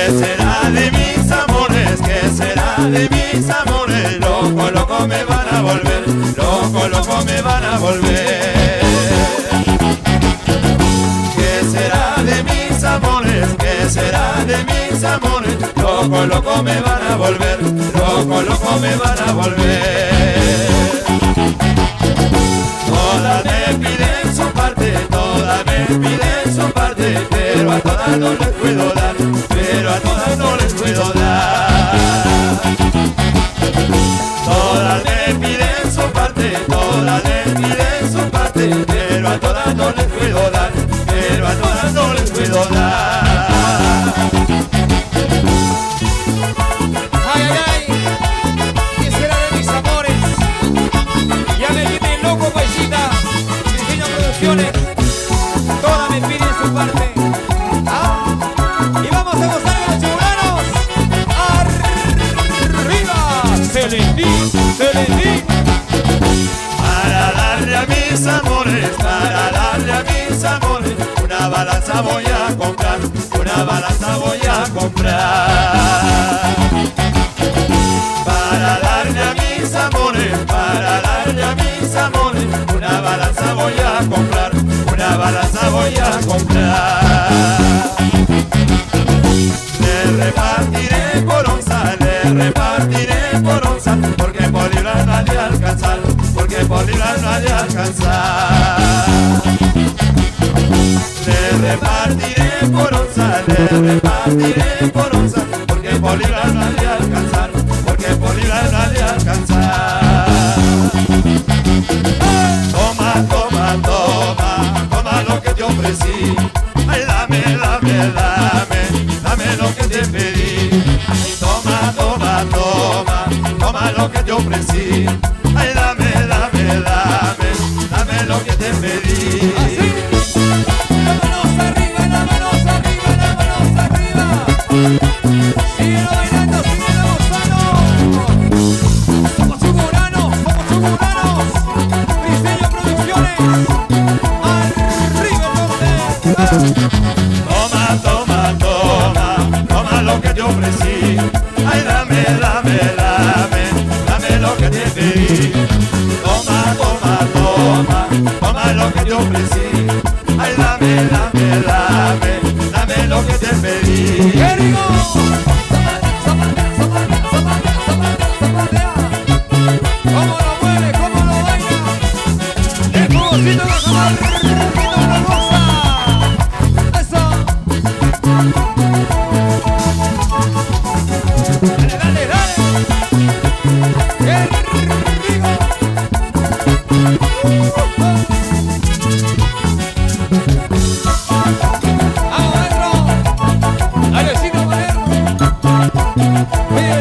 será de mis amores? ¿Qué será de mis amores? Loco, loco me van a volver, loco, loco me van a volver. ¿Qué será de mis amores? ¿Qué será de mis amores? Loco, loco me van a volver, loco, loco me van a volver. Todas me piden su parte, todas me piden su parte, pero a todas no les puedo dar, pero a todas no les puedo dar. Todas me piden su parte, todas me piden su parte, pero a todas no les puedo dar, pero a todas no les puedo dar. Ay, ay, ay, ¿qué será de mis amores? Ya me tienen loco, paisita. Diseño Producciones, todas me piden su parte. ¿Ah? Y vamos a gozar de los chibolanos. ¡Arriba! ¡Celendín! ¡Celendín! Para darle a mis amores, para darle a mis amores, una balanza voy a comprar, una balanza voy a comprar. Para darle a mis amores, para darle a mis amores, una balanza voy a comprar, una balanza voy a comprar. Le repartiré por onza, le repartiré por onza, porque por libra no ha de alcanzar, porque por libra no ha de alcanzar. Le repartiré por onza, le repartiré por onza, porque por libra no ha de alcanzar, porque por libra no ha de alcanzar. Toma, toma, toma, toma lo que te ofrecí. Ay, dame, dame, dame, dame lo que te pedí. Ay, toma, toma, toma, toma lo que te ofrecí. Ay, dame, dame, dame, dame lo que te pedí. Así. La manos arriba, la manos arriba, la manos arriba. Sigue bailando, sigue gozando. Somos chuburanos, somos chuburanos. Diseño Producciones. Arriba el norte. Toma, toma, toma, toma lo que te ofrecí. Ay, dame, dame, dame, dame lo que te pedí. Toma, toma, toma, toma lo que te ofrecí. Ay, dame, dame, dame, dame lo que te pedí. ¡Qué rico! Zapatea, zapatea, zapatea, zapatea, zapatea. ¿Cómo lo mueve, cómo lo baila? El jugosito va a tomar, rico lo goza. Eso. Dale, dale, dale. ¡Qué rico! Vamos adentro. Alecito Palermo. Oye,